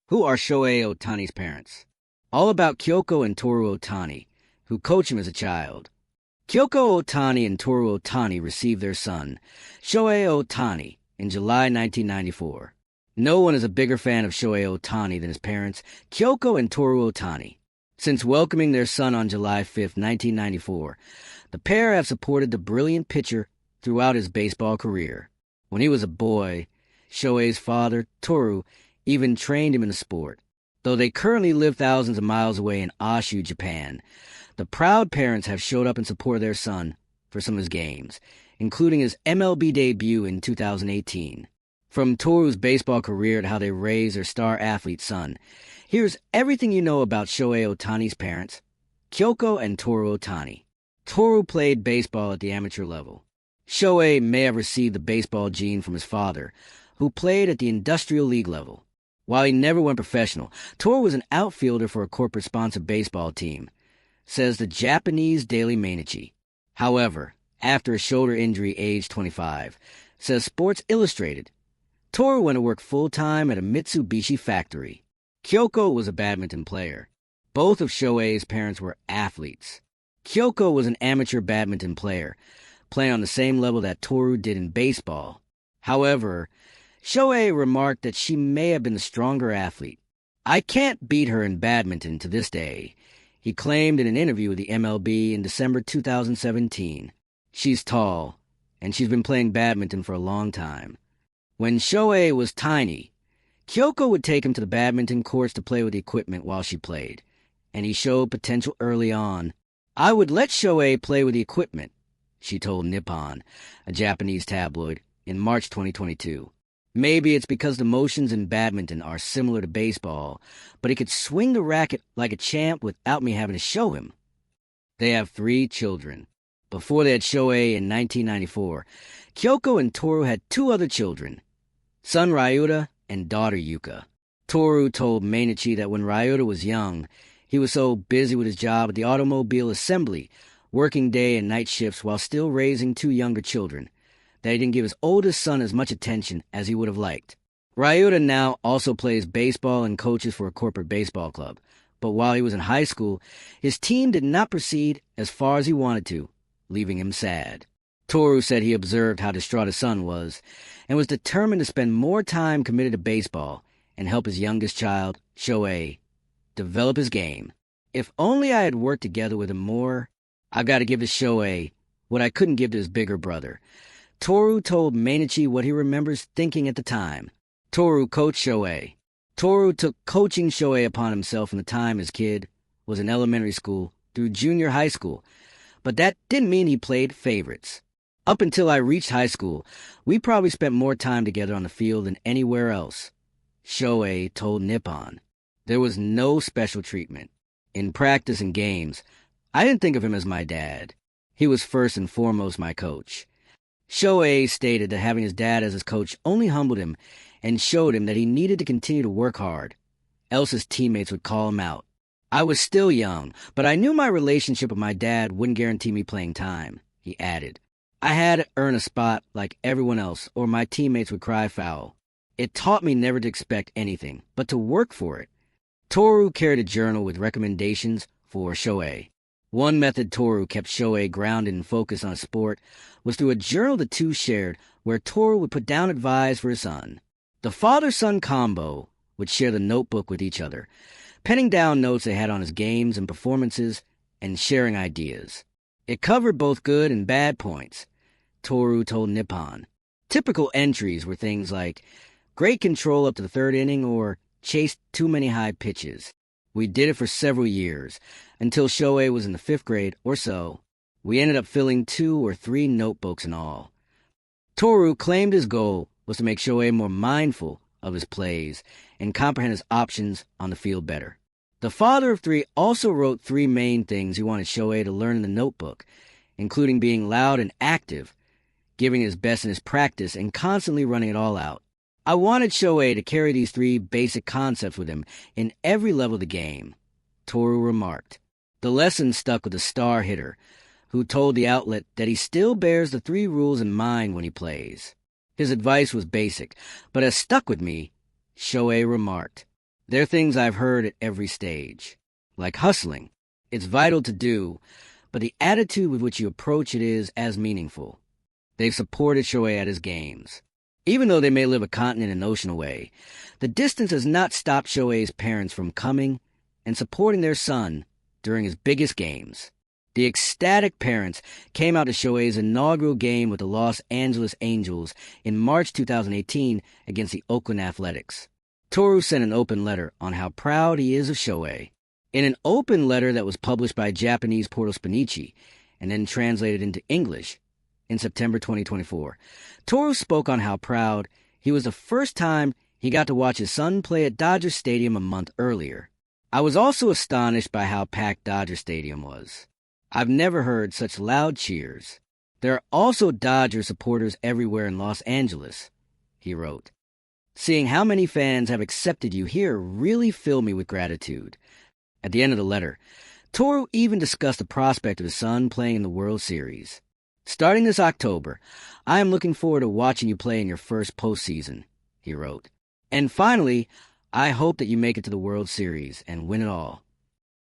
Who are Shohei Ohtani's parents? All about Kayoko and Toru Ohtani, who coached him as a child. Kayoko Ohtani and Toru Ohtani received their son, Shohei Ohtani, in July 1994. No one is a bigger fan of Shohei Ohtani than his parents, Kayoko and Toru Ohtani. Since welcoming their son on July 5, 1994, the pair have supported the brilliant pitcher throughout his baseball career. When he was a boy, Shohei's father, Toru, even trained him in the sport. Though they currently live thousands of miles away in Oshu, Japan, the proud parents have showed up in support of their son for some of his games, including his MLB debut in 2018. From Toru's baseball career to how they raised their star athlete son, here's everything you know about Shohei Ohtani's parents, Kayoko and Toru Ohtani. Toru played baseball at the amateur level. Shohei may have received the baseball gene from his father, who played at the industrial league level. While he never went professional, Toru was an outfielder for a corporate-sponsored baseball team, says the Japanese Daily Mainichi. However, after a shoulder injury aged 25, says Sports Illustrated, Toru went to work full-time at a Mitsubishi factory. Kayoko was a badminton player. Both of Shohei's parents were athletes. Kayoko was an amateur badminton player, playing on the same level that Toru did in baseball. However, Shohei remarked that she may have been the stronger athlete. "I can't beat her in badminton to this day," he claimed in an interview with the MLB in December 2017. "She's tall, and she's been playing badminton for a long time." When Shohei was tiny, Kayoko would take him to the badminton courts to play with the equipment while she played, and he showed potential early on. "I would let Shohei play with the equipment," she told Nippon, a Japanese tabloid, in March 2022. "Maybe it's because the motions in badminton are similar to baseball, but he could swing the racket like a champ without me having to show him." They have 3 children. Before they had Shohei in 1994, Kayoko and Toru had 2 other children, son Ryuta and daughter Yuka. Toru told Mainichi that when Ryuta was young, he was so busy with his job at the automobile assembly, working day and night shifts while still raising 2 younger children, that he didn't give his oldest son as much attention as he would have liked. Ryuta now also plays baseball and coaches for a corporate baseball club, but while he was in high school, his team did not proceed as far as he wanted to, leaving him sad. Toru said he observed how distraught his son was, and was determined to spend more time committed to baseball and help his youngest child, Shohei, develop his game. "If only I had worked together with him more, I've got to give to Shohei what I couldn't give to his bigger brother." Toru told Mainichi what he remembers thinking at the time. Toru coached Shohei. Toru took coaching Shohei upon himself from the time his kid was in elementary school through junior high school, but that didn't mean he played favorites. "Up until I reached high school, we probably spent more time together on the field than anywhere else," Shohei told Nippon. "There was no special treatment. In practice and games, I didn't think of him as my dad. He was first and foremost my coach." Shohei stated that having his dad as his coach only humbled him and showed him that he needed to continue to work hard, else his teammates would call him out. "I was still young, but I knew my relationship with my dad wouldn't guarantee me playing time," he added. "I had to earn a spot like everyone else, or my teammates would cry foul. It taught me never to expect anything, but to work for it." Toru carried a journal with recommendations for Shohei. One method Toru kept Shohei grounded and focused on sport was through a journal the two shared, where Toru would put down advice for his son. The father-son combo would share the notebook with each other, penning down notes they had on his games and performances, and sharing ideas. It covered both good and bad points, Toru told Nippon. Typical entries were things like, great control up to the 3rd inning, or chased too many high pitches. "We did it for several years, until Shohei was in the 5th grade or so. We ended up filling 2 or 3 notebooks in all." Toru claimed his goal was to make Shohei more mindful of his plays and comprehend his options on the field better. The father of 3 also wrote 3 main things he wanted Shohei to learn in the notebook, including being loud and active, giving his best in his practice, and constantly running it all out. "I wanted Shohei to carry these 3 basic concepts with him in every level of the game," Toru remarked. The lesson stuck with the star hitter, who told the outlet that he still bears the 3 rules in mind when he plays. "His advice was basic, but has stuck with me," Shohei remarked. They're things I've heard at every stage. Like hustling. It's vital to do, but the attitude with which you approach it is as meaningful. They've supported Shohei at his games. Even though they may live a continent and ocean away, the distance has not stopped Shohei's parents from coming and supporting their son during his biggest games. The ecstatic parents came out to Shohei's inaugural game with the Los Angeles Angels in March 2018 against the Oakland Athletics. Toru sent an open letter on how proud he is of Shohei. In an open letter that was published by Japanese portal Spanichi and then translated into English in September 2024, Toru spoke on how proud he was the first time he got to watch his son play at Dodger Stadium a month earlier. I was also astonished by how packed Dodger Stadium was. I've never heard such loud cheers. There are also Dodger supporters everywhere in Los Angeles, he wrote. Seeing how many fans have accepted you here really filled me with gratitude. At the end of the letter, Toru even discussed the prospect of his son playing in the World Series. Starting this October, I am looking forward to watching you play in your first postseason, he wrote. And finally, I hope that you make it to the World Series and win it all.